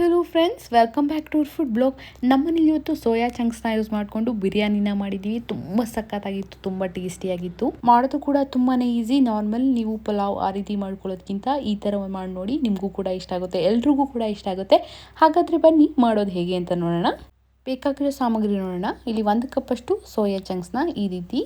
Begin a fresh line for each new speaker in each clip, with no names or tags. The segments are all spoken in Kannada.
Hello friends, welcome back to food blog. ನಮ್ಮನೇಲಿ ಇವತ್ತು ಸೋಯಾ ಚಂಕ್ಸ್ನ ಯೂಸ್ ಮಾಡಿಕೊಂಡು ಬಿರಿಯಾನಿನ ಮಾಡಿದ್ದೀವಿ. ತುಂಬ ಸಖತ್ತಾಗಿತ್ತು, ತುಂಬ ಟೇಸ್ಟಿಯಾಗಿತ್ತು. ಮಾಡೋದು ಕೂಡ ತುಂಬಾ ಈಸಿ. ನಾರ್ಮಲ್ ನೀವು ಪುಲಾವ್ ಆ ರೀತಿ ಮಾಡ್ಕೊಳ್ಳೋದಕ್ಕಿಂತ ಈ ಥರ ಮಾಡಿ ನೋಡಿ, ನಿಮಗೂ ಕೂಡ ಇಷ್ಟ ಆಗುತ್ತೆ, ಎಲ್ರಿಗೂ ಕೂಡ ಇಷ್ಟ ಆಗುತ್ತೆ. ಹಾಗಾದರೆ ಬನ್ನಿ ಮಾಡೋದು ಹೇಗೆ ಅಂತ ನೋಡೋಣ. ಬೇಕಾಗಿರೋ ಸಾಮಗ್ರಿ ನೋಡೋಣ. ಇಲ್ಲಿ 1 ಕಪ್ಪಷ್ಟು ಸೋಯಾ ಚಂಕ್ಸ್ನ ಈ ರೀತಿ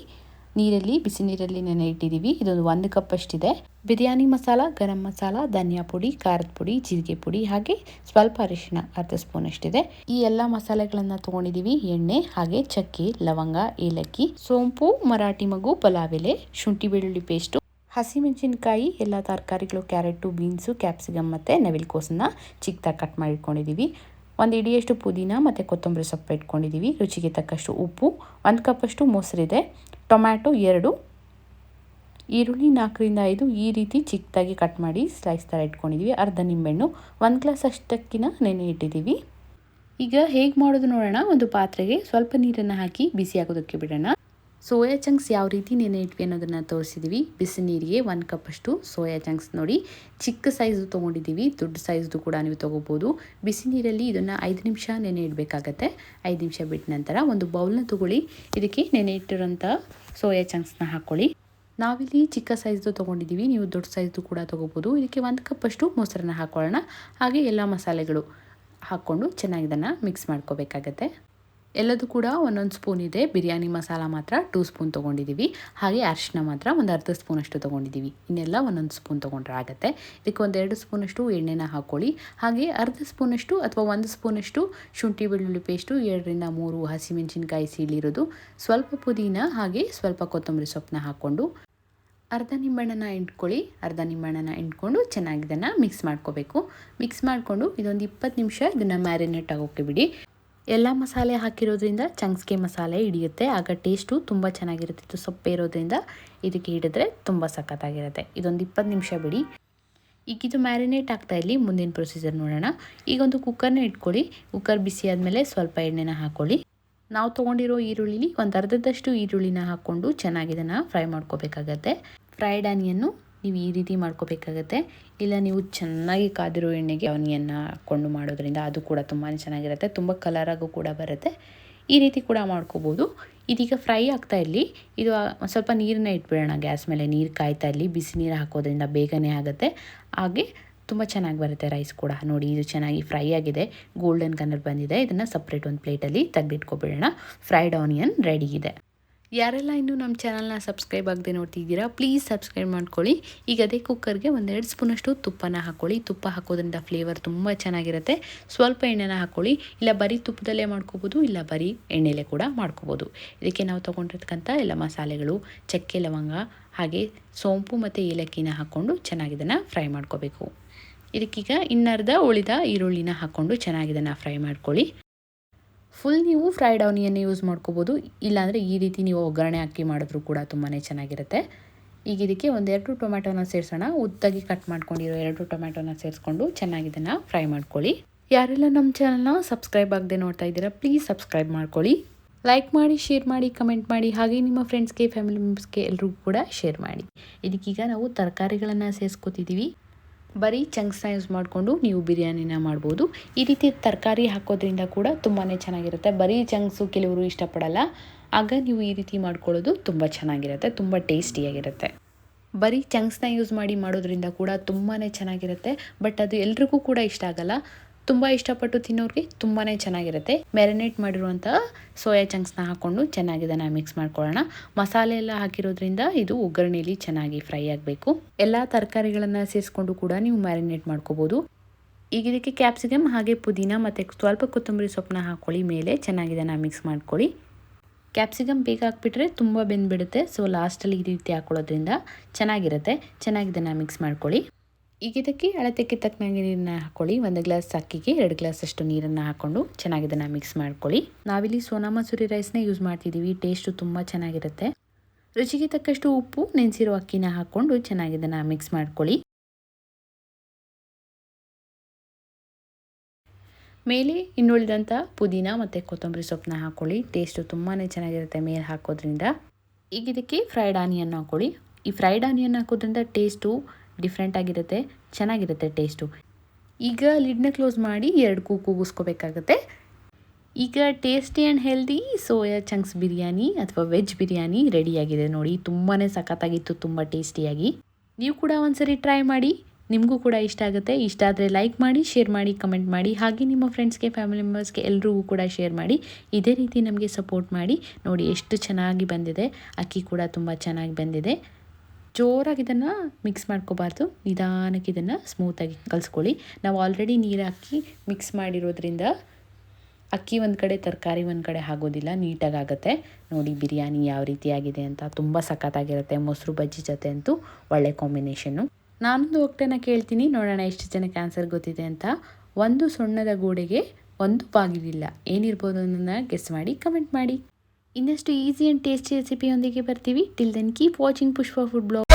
ಬಿಸಿ ನೀರಲ್ಲಿ ನೆನೆ ಇಟ್ಟಿದ್ದೀವಿ. ಇದೊಂದು 1 ಕಪ್ಪಷ್ಟಿದೆ. ಬಿರಿಯಾನಿ ಮಸಾಲ, ಗರಂ ಮಸಾಲ, ಧನಿಯಾ ಪುಡಿ, ಖಾರದ ಪುಡಿ, ಜೀರಿಗೆ ಪುಡಿ, ಹಾಗೆ ಸ್ವಲ್ಪ ಅರಿಶಿನ ಅರ್ಧ ಸ್ಪೂನ್ ಅಷ್ಟಿದೆ. ಈ ಎಲ್ಲ ಮಸಾಲೆಗಳನ್ನ ತಗೊಂಡಿದ್ದೀವಿ. ಎಣ್ಣೆ, ಹಾಗೆ ಚಕ್ಕೆ, ಲವಂಗ, ಏಲಕ್ಕಿ, ಸೋಂಪು, ಮರಾಠಿ ಮಗು, ಪಲಾವ್ ಎಲೆ, ಶುಂಠಿ ಬೆಳ್ಳುಳ್ಳಿ ಪೇಸ್ಟು, ಹಸಿಮೆಣಸಿನಕಾಯಿ, ಎಲ್ಲ ತರಕಾರಿಗಳು, ಕ್ಯಾರೆಟು, ಬೀನ್ಸು, ಕ್ಯಾಪ್ಸಿಕಮ್ ಮತ್ತು ನವಿಲುಕೋಸನ್ನ ಚಿಕ್ಕದಾಗಿ ಕಟ್ ಮಾಡಿ ಇಟ್ಕೊಂಡಿದ್ದೀವಿ. 1 ಇಡಿಯಷ್ಟು ಪುದೀನ ಮತ್ತು ಕೊತ್ತಂಬರಿ ಸೊಪ್ಪು ಇಟ್ಕೊಂಡಿದ್ದೀವಿ. ರುಚಿಗೆ ತಕ್ಕಷ್ಟು ಉಪ್ಪು, 1 ಕಪ್ಪಷ್ಟು ಮೊಸರಿದೆ, ಟೊಮ್ಯಾಟೊ 2, ಈರುಳ್ಳಿ 4ರಿಂದ 5 ಈ ರೀತಿ ಚಿಕ್ಕದಾಗಿ ಕಟ್ ಮಾಡಿ ಸ್ಲೈಸ್ ಥರ ಇಟ್ಕೊಂಡಿದ್ದೀವಿ. ಅರ್ಧ ನಿಂಬೆಹಣ್ಣು, 1 ಗ್ಲಾಸ್ ಅಷ್ಟಕ್ಕಿನ ನೆನೆ ಇಟ್ಟಿದ್ದೀವಿ. ಈಗ ಹೇಗೆ ಮಾಡೋದು ನೋಡೋಣ. ಒಂದು ಪಾತ್ರೆಗೆ ಸ್ವಲ್ಪ ನೀರನ್ನು ಹಾಕಿ ಬಿಸಿ ಆಗೋದಕ್ಕೆ ಬಿಡೋಣ. ಸೋಯಾ ಚಂಕ್ಸ್ ಯಾವ ರೀತಿ ನೆನೆ ಇಟ್ವಿ ಅನ್ನೋದನ್ನು ತೋರಿಸಿದ್ದೀವಿ. ಬಿಸಿ ನೀರಿಗೆ 1 ಕಪ್ಪಷ್ಟು ಸೋಯಾ ಚಂಕ್ಸ್ ನೋಡಿ, ಚಿಕ್ಕ ಸೈಜು ತೊಗೊಂಡಿದ್ದೀವಿ. ದೊಡ್ಡ ಸೈಜ್ದು ಕೂಡ ನೀವು ತೊಗೋಬೋದು. ಬಿಸಿ ನೀರಲ್ಲಿ ಇದನ್ನು 5 ನಿಮಿಷ ನೆನೆ ಇಡಬೇಕಾಗತ್ತೆ. 5 ನಿಮಿಷ ಬಿಟ್ಟ ನಂತರ ಒಂದು ಬೌಲ್ನ ತೊಗೊಳ್ಳಿ. ಇದಕ್ಕೆ ನೆನೆ ಇಟ್ಟಿರೋಂಥ ಸೋಯಾ ಚಂಕ್ಸ್ನ ಹಾಕ್ಕೊಳ್ಳಿ. ನಾವಿಲ್ಲಿ ಚಿಕ್ಕ ಸೈಜ್ದು ತೊಗೊಂಡಿದ್ದೀವಿ, ನೀವು ದೊಡ್ಡ ಸೈಜ್ದು ಕೂಡ ತೊಗೋಬೋದು. ಇದಕ್ಕೆ 1 ಕಪ್ಪಷ್ಟು ಮೊಸರನ್ನ ಹಾಕ್ಕೊಳ್ಳೋಣ. ಹಾಗೆ ಎಲ್ಲ ಮಸಾಲೆಗಳು ಹಾಕ್ಕೊಂಡು ಚೆನ್ನಾಗಿ ಇದನ್ನು ಮಿಕ್ಸ್ ಮಾಡ್ಕೋಬೇಕಾಗತ್ತೆ. ಎಲ್ಲದೂ ಕೂಡ 1 ಸ್ಪೂನ್ ಇದೆ. ಬಿರಿಯಾನಿ ಮಸಾಲ ಮಾತ್ರ 2 ಸ್ಪೂನ್ ತೊಗೊಂಡಿದ್ದೀವಿ. ಹಾಗೆ ಅರಿಶಿನ ಮಾತ್ರ ಒಂದು ಅರ್ಧ ಸ್ಪೂನಷ್ಟು ತೊಗೊಂಡಿದ್ದೀವಿ. ಇನ್ನೆಲ್ಲ 1 ಸ್ಪೂನ್ ತೊಗೊಂಡ್ರೆ ಆಗುತ್ತೆ. ಇದಕ್ಕೆ 2 ಸ್ಪೂನಷ್ಟು ಎಣ್ಣೆನ ಹಾಕ್ಕೊಳ್ಳಿ. ಹಾಗೆ ಅರ್ಧ ಸ್ಪೂನಷ್ಟು ಅಥವಾ 1 ಸ್ಪೂನಷ್ಟು ಶುಂಠಿ ಬೆಳ್ಳುಳ್ಳಿ ಪೇಸ್ಟು, 2ರಿಂದ 3 ಹಸಿಮೆಣಸಿನಕಾಯಿ ಸೀಳಿರೋದು, ಸ್ವಲ್ಪ ಪುದೀನ, ಹಾಗೆ ಸ್ವಲ್ಪ ಕೊತ್ತಂಬರಿ ಸೊಪ್ಪನ್ನ ಹಾಕ್ಕೊಂಡು ಅರ್ಧ ನಿಂಬೆಹಣ್ಣನ್ನು ಇಂಟ್ಕೊಂಡು ಚೆನ್ನಾಗಿ ಇದನ್ನು ಮಿಕ್ಸ್ ಮಾಡ್ಕೋಬೇಕು. ಮಿಕ್ಸ್ ಮಾಡಿಕೊಂಡು ಇದೊಂದು 20 ನಿಮಿಷ ಇದನ್ನು ಮ್ಯಾರಿನೇಟ್ ಆಗೋಕ್ಕೆ ಬಿಡಿ. ಎಲ್ಲ ಮಸಾಲೆ ಹಾಕಿರೋದ್ರಿಂದ ಚಂಕ್ಸ್ಗೆ ಮಸಾಲೆ ಹಿಡಿಯುತ್ತೆ, ಆಗ ಟೇಸ್ಟು ತುಂಬ ಚೆನ್ನಾಗಿರುತ್ತೆ. ಇದು ಸೊಪ್ಪೆ ಇರೋದ್ರಿಂದ ಇದಕ್ಕೆ ಹಿಡಿದ್ರೆ ತುಂಬ ಸಖತ್ತಾಗಿರುತ್ತೆ. ಇದೊಂದು 20 ನಿಮಿಷ ಬಿಡಿ. ಈಗ ಇದು ಮ್ಯಾರಿನೇಟ್ ಆಗ್ತಾ ಇಲ್ಲಿ ಮುಂದಿನ ಪ್ರೊಸೀಜರ್ ನೋಡೋಣ. ಈಗ ಒಂದು ಕುಕ್ಕರ್ನ ಇಟ್ಕೊಳ್ಳಿ. ಕುಕ್ಕರ್ ಬಿಸಿ ಆದಮೇಲೆ ಸ್ವಲ್ಪ ಎಣ್ಣೆನ ಹಾಕ್ಕೊಳ್ಳಿ. ನಾವು ತೊಗೊಂಡಿರೋ ಈರುಳ್ಳಿಲಿ ಒಂದು ಅರ್ಧದಷ್ಟು ಈರುಳ್ಳಿನ ಹಾಕ್ಕೊಂಡು ಚೆನ್ನಾಗಿ ಇದನ್ನು ಫ್ರೈ ಮಾಡ್ಕೋಬೇಕಾಗತ್ತೆ. ಫ್ರೈಡ್ ಆನಿಯನ್ನು ನೀವು ಈ ರೀತಿ ಮಾಡ್ಕೋಬೇಕಾಗತ್ತೆ. ಇಲ್ಲ ನೀವು ಚೆನ್ನಾಗಿ ಕಾದಿರೋ ಎಣ್ಣೆಗೆ ಆನಿಯನ್ನ ಹಾಕ್ಕೊಂಡು ಮಾಡೋದ್ರಿಂದ ಅದು ಕೂಡ ತುಂಬಾ ಚೆನ್ನಾಗಿರುತ್ತೆ, ತುಂಬ ಕಲರಾಗೂ ಕೂಡ ಬರುತ್ತೆ. ಈ ರೀತಿ ಕೂಡ ಮಾಡ್ಕೋಬೋದು. ಇದೀಗ ಫ್ರೈ ಆಗ್ತಾ ಇಲ್ಲಿ ಇದು ಸ್ವಲ್ಪ ನೀರನ್ನ ಇಟ್ಬಿಡೋಣ ಗ್ಯಾಸ್ ಮೇಲೆ. ನೀರು ಕಾಯ್ತಾ ಇಲ್ಲಿ. ಬಿಸಿ ನೀರು ಹಾಕೋದ್ರಿಂದ ಬೇಗನೆ ಆಗುತ್ತೆ, ಹಾಗೆ ತುಂಬ ಚೆನ್ನಾಗಿ ಬರುತ್ತೆ ರೈಸ್ ಕೂಡ. ನೋಡಿ, ಇದು ಚೆನ್ನಾಗಿ ಫ್ರೈ ಆಗಿದೆ, ಗೋಲ್ಡನ್ ಕಲರ್ ಬಂದಿದೆ. ಇದನ್ನು ಸಪ್ರೇಟ್ ಒಂದು ಪ್ಲೇಟಲ್ಲಿ ತೆಗೆದಿಟ್ಕೊಬಿಡೋಣ. ಫ್ರೈಡ್ ಆನಿಯನ್ ರೆಡಿ ಇದೆ. ಯಾರೆಲ್ಲ ಇನ್ನೂ ನಮ್ಮ ಚಾನಲ್ನ ಸಬ್ಸ್ಕ್ರೈಬ್ ಆಗದೆ ನೋಡ್ತಿದ್ದೀರಾ, ಪ್ಲೀಸ್ ಸಬ್ಸ್ಕ್ರೈಬ್ ಮಾಡ್ಕೊಳ್ಳಿ. ಈಗ ಅದೇ ಕುಕ್ಕರ್ಗೆ 2 ಸ್ಪೂನಷ್ಟು ತುಪ್ಪನ ಹಾಕ್ಕೊಳ್ಳಿ. ತುಪ್ಪ ಹಾಕೋದ್ರಿಂದ ಫ್ಲೇವರ್ ತುಂಬ ಚೆನ್ನಾಗಿರುತ್ತೆ. ಸ್ವಲ್ಪ ಎಣ್ಣೆನ ಹಾಕ್ಕೊಳ್ಳಿ. ಇಲ್ಲ ಬರೀ ತುಪ್ಪದಲ್ಲೇ ಮಾಡ್ಕೋಬೋದು, ಇಲ್ಲ ಬರೀ ಎಣ್ಣೆಲೆ ಕೂಡ ಮಾಡ್ಕೋಬೋದು. ಇದಕ್ಕೆ ನಾವು ತೊಗೊಂಡಿರ್ತಕ್ಕಂಥ ಎಲ್ಲ ಮಸಾಲೆಗಳು, ಚಕ್ಕೆ, ಲವಂಗ, ಹಾಗೆ ಸೋಂಪು ಮತ್ತು ಏಲಕ್ಕಿನ ಹಾಕ್ಕೊಂಡು ಚೆನ್ನಾಗಿ ಇದನ್ನು ಫ್ರೈ ಮಾಡ್ಕೋಬೇಕು. ಇದಕ್ಕೀಗ ಇನ್ನರ್ಧ ಉಳಿದ ಈರುಳ್ಳಿನ ಹಾಕ್ಕೊಂಡು ಚೆನ್ನಾಗಿ ಇದನ್ನು ಫ್ರೈ ಮಾಡ್ಕೊಳ್ಳಿ. ಫುಲ್ ನೀವು ಫ್ರೈಡ್ ಆನಿಯನ್ ಯೂಸ್ ಮಾಡ್ಕೋಬೋದು, ಇಲ್ಲಾಂದರೆ ಈ ರೀತಿ ನೀವು ಒಗ್ಗರಣೆ ಹಾಕಿ ಮಾಡಿದ್ರೂ ಕೂಡ ತುಂಬಾ ಚೆನ್ನಾಗಿರುತ್ತೆ. ಈಗ ಇದಕ್ಕೆ 2 ಟೊಮ್ಯಾಟೋನ ಸೇರಿಸೋಣ. ಉದ್ದಾಗಿ ಕಟ್ ಮಾಡ್ಕೊಂಡಿರೋ 2 ಟೊಮ್ಯಾಟೋನ ಸೇರಿಸ್ಕೊಂಡು ಚೆನ್ನಾಗಿ ಇದನ್ನು ಫ್ರೈ ಮಾಡ್ಕೊಳ್ಳಿ. ಯಾರೆಲ್ಲ ನಮ್ಮ ಚಾನಲ್ನ ಸಬ್ಸ್ಕ್ರೈಬ್ ಆಗದೆ ನೋಡ್ತಾ ಇದ್ದೀರಾ, ಪ್ಲೀಸ್ ಸಬ್ಸ್ಕ್ರೈಬ್ ಮಾಡ್ಕೊಳ್ಳಿ. ಲೈಕ್ ಮಾಡಿ, ಶೇರ್ ಮಾಡಿ, ಕಮೆಂಟ್ ಮಾಡಿ, ಹಾಗೆ ನಿಮ್ಮ ಫ್ರೆಂಡ್ಸ್ಗೆ, ಫ್ಯಾಮಿಲಿ ಮೆಂಬರ್ಸ್ಗೆ ಎಲ್ರಿಗೂ ಕೂಡ ಶೇರ್ ಮಾಡಿ. ಇದಕ್ಕೀಗ ನಾವು ತರಕಾರಿಗಳನ್ನು ಸೇರಿಸ್ಕೊತಿದ್ದೀವಿ. ಬರೀ ಚಂಕ್ಸ್ನ ಯೂಸ್ ಮಾಡಿಕೊಂಡು ನೀವು ಬಿರಿಯಾನಿನ ಮಾಡ್ಬೋದು. ಈ ರೀತಿ ತರಕಾರಿ ಹಾಕೋದ್ರಿಂದ ಕೂಡ ತುಂಬಾ ಚೆನ್ನಾಗಿರುತ್ತೆ. ಬರೀ ಚಂಕ್ಸು ಕೆಲವರು ಇಷ್ಟಪಡಲ್ಲ, ಆಗ ನೀವು ಈ ರೀತಿ ಮಾಡ್ಕೊಳ್ಳೋದು ತುಂಬ ಚೆನ್ನಾಗಿರುತ್ತೆ, ತುಂಬ ಟೇಸ್ಟಿಯಾಗಿರುತ್ತೆ. ಬರೀ ಚಂಕ್ಸ್ನ ಯೂಸ್ ಮಾಡಿ ಮಾಡೋದ್ರಿಂದ ಕೂಡ ತುಂಬಾ ಚೆನ್ನಾಗಿರುತ್ತೆ, ಬಟ್ ಅದು ಎಲ್ರಿಗೂ ಕೂಡ ಇಷ್ಟ ಆಗಲ್ಲ. ತುಂಬ ಇಷ್ಟಪಟ್ಟು ತಿನ್ನೋರಿಗೆ ತುಂಬಾ ಚೆನ್ನಾಗಿರುತ್ತೆ. ಮ್ಯಾರಿನೇಟ್ ಮಾಡಿರುವಂಥ ಸೋಯಾ ಚಂಕ್ಸ್ನ ಹಾಕ್ಕೊಂಡು ಚೆನ್ನಾಗಿ ಇದನ್ನು ಮಿಕ್ಸ್ ಮಾಡ್ಕೊಳ್ಳೋಣ. ಮಸಾಲೆ ಎಲ್ಲ ಹಾಕಿರೋದ್ರಿಂದ ಇದು ಒಗ್ಗರಣೆಯಲ್ಲಿ ಚೆನ್ನಾಗಿ ಫ್ರೈ ಆಗಬೇಕು. ಎಲ್ಲ ತರಕಾರಿಗಳನ್ನು ಸೇರಿಸ್ಕೊಂಡು ಕೂಡ ನೀವು ಮ್ಯಾರಿನೇಟ್ ಮಾಡ್ಕೋಬೋದು. ಈಗ ಇದಕ್ಕೆ ಕ್ಯಾಪ್ಸಿಕಮ್, ಹಾಗೆ ಪುದೀನ ಮತ್ತು ಸ್ವಲ್ಪ ಕೊತ್ತಂಬರಿ ಸೊಪ್ಪನ್ನ ಹಾಕ್ಕೊಳ್ಳಿ ಮೇಲೆ. ಚೆನ್ನಾಗಿ ಇದನ್ನು ಮಿಕ್ಸ್ ಮಾಡ್ಕೊಳ್ಳಿ. ಕ್ಯಾಪ್ಸಿಕಮ್ ಬೇಗ ಹಾಕ್ಬಿಟ್ರೆ ತುಂಬ ಬೆಂದ್ಬಿಡುತ್ತೆ, ಸೊ ಲಾಸ್ಟಲ್ಲಿ ಈ ರೀತಿ ಹಾಕ್ಕೊಳ್ಳೋದ್ರಿಂದ ಚೆನ್ನಾಗಿರುತ್ತೆ. ಚೆನ್ನಾಗಿ ಇದನ್ನು ಮಿಕ್ಸ್ ಮಾಡ್ಕೊಳ್ಳಿ. ಈಗ ಇದಕ್ಕೆ ಅಳತೆಗೆ ತಕ್ಕನಾಗಿ ನೀರನ್ನ ಹಾಕ್ಕೊಳ್ಳಿ. 1 ಗ್ಲಾಸ್ ಅಕ್ಕಿಗೆ 2 ಗ್ಲಾಸ್ ಅಷ್ಟು ನೀರನ್ನು ಹಾಕ್ಕೊಂಡು ಚೆನ್ನಾಗಿ ಇದನ್ನು ಮಿಕ್ಸ್ ಮಾಡ್ಕೊಳ್ಳಿ. ನಾವಿಲ್ಲಿ ಸೋನಾ ಮಸೂರಿ ರೈಸ್ನ ಯೂಸ್ ಮಾಡ್ತಿದ್ದೀವಿ, ಟೇಸ್ಟು ತುಂಬ ಚೆನ್ನಾಗಿರುತ್ತೆ. ರುಚಿಗೆ ತಕ್ಕಷ್ಟು ಉಪ್ಪು, ನೆನೆಸಿರೋ ಅಕ್ಕಿನ ಹಾಕ್ಕೊಂಡು ಚೆನ್ನಾಗಿ ಇದನ್ನು ಮಿಕ್ಸ್ ಮಾಡ್ಕೊಳ್ಳಿ. ಮೇಲೆ ಇನ್ನುಳಿದಂಥ ಪುದೀನ ಮತ್ತು ಕೊತ್ತಂಬರಿ ಸೊಪ್ಪನ್ನ ಹಾಕ್ಕೊಳ್ಳಿ. ಟೇಸ್ಟು ತುಂಬಾ ಚೆನ್ನಾಗಿರುತ್ತೆ ಮೇಲೆ ಹಾಕೋದ್ರಿಂದ. ಈಗ ಇದಕ್ಕೆ ಫ್ರೈಡ್ ಆನಿಯನ್ ಹಾಕ್ಕೊಳ್ಳಿ. ಈ ಫ್ರೈಡ್ ಆನಿಯನ್ ಹಾಕೋದ್ರಿಂದ ಟೇಸ್ಟು ಡಿಫ್ರೆಂಟ್ ಆಗಿರುತ್ತೆ, ಚೆನ್ನಾಗಿರುತ್ತೆ ಟೇಸ್ಟು. ಈಗ ಲಿಡ್ನ ಕ್ಲೋಸ್ ಮಾಡಿ 2 ಕೂಗಿಸ್ಕೋಬೇಕಾಗತ್ತೆ. ಈಗ tasty and healthy soya chunks biryani ಅಥವಾ ವೆಜ್ ಬಿರಿಯಾನಿ ರೆಡಿಯಾಗಿದೆ ನೋಡಿ. ತುಂಬಾ ಸಖತ್ತಾಗಿತ್ತು, ತುಂಬ ಟೇಸ್ಟಿಯಾಗಿ. ನೀವು ಕೂಡ ಒಂದ್ಸರಿ ಟ್ರೈ ಮಾಡಿ, ನಿಮಗೂ ಕೂಡ ಇಷ್ಟ ಆಗುತ್ತೆ. ಇಷ್ಟ ಆದರೆ ಲೈಕ್ ಮಾಡಿ, ಶೇರ್ ಮಾಡಿ, ಕಮೆಂಟ್ ಮಾಡಿ. ಹಾಗೆ ನಿಮ್ಮ ಫ್ರೆಂಡ್ಸ್ಗೆ, ಫ್ಯಾಮಿಲಿ ಮೆಂಬರ್ಸ್ಗೆ ಎಲ್ರಿಗೂ ಕೂಡ ಶೇರ್ ಮಾಡಿ. ಇದೇ ರೀತಿ ನಮಗೆ ಸಪೋರ್ಟ್ ಮಾಡಿ. ನೋಡಿ ಎಷ್ಟು ಚೆನ್ನಾಗಿ ಬಂದಿದೆ, ಅಕ್ಕಿ ಕೂಡ ತುಂಬ ಚೆನ್ನಾಗಿ ಬಂದಿದೆ. ಜೋರಾಗಿ ಇದನ್ನು ಮಿಕ್ಸ್ ಮಾಡ್ಕೋಬಾರ್ದು, ನಿಧಾನಕ್ಕೆ ಇದನ್ನು ಸ್ಮೂತಾಗಿ ಕಲಿಸ್ಕೊಳ್ಳಿ. ನಾವು ಆಲ್ರೆಡಿ ನೀರು ಹಾಕಿ ಮಿಕ್ಸ್ ಮಾಡಿರೋದ್ರಿಂದ ಅಕ್ಕಿ ಒಂದು ಕಡೆ, ತರಕಾರಿ ಒಂದು ಕಡೆ ಆಗೋದಿಲ್ಲ, ನೀಟಾಗಿ ಆಗುತ್ತೆ. ನೋಡಿ ಬಿರಿಯಾನಿ ಯಾವ ರೀತಿ ಆಗಿದೆ ಅಂತ. ತುಂಬ ಸಖತ್ತಾಗಿರುತ್ತೆ. ಮೊಸರು ಬಜ್ಜಿ ಜೊತೆ ಅಂತೂ ಒಳ್ಳೆ ಕಾಂಬಿನೇಷನ್ನು. ನಾನೊಂದು ಒಗ್ಗರಣೆ ಕೇಳ್ತೀನಿ, ನೋಡೋಣ ಎಷ್ಟು ಜನಕ್ಕೆ ಆನ್ಸರ್ ಗೊತ್ತಿದೆ ಅಂತ. ಒಂದು ಸುಣ್ಣದ ಗೋಡೆಗೆ ಒಂದು ಬಾಗಿಲಿಲ್ಲ, ಏನಿರ್ಬೋದು ಅನ್ನೋದನ್ನ ಗೆಸ್ ಮಾಡಿ ಕಮೆಂಟ್ ಮಾಡಿ. ಇನ್ನಷ್ಟು ಈಸಿ ಆ್ಯಂಡ್ ಟೇಸ್ಟಿ ರೆಸಿಪಿಯೊಂದಿಗೆ ಬರ್ತೀವಿ. ಟಿಲ್ ದೆನ್ ಕೀಪ್ ವಾಚಿಂಗ್ ಪುಷ್ಪ ಫುಡ್ ಬ್ಲಾಗ್.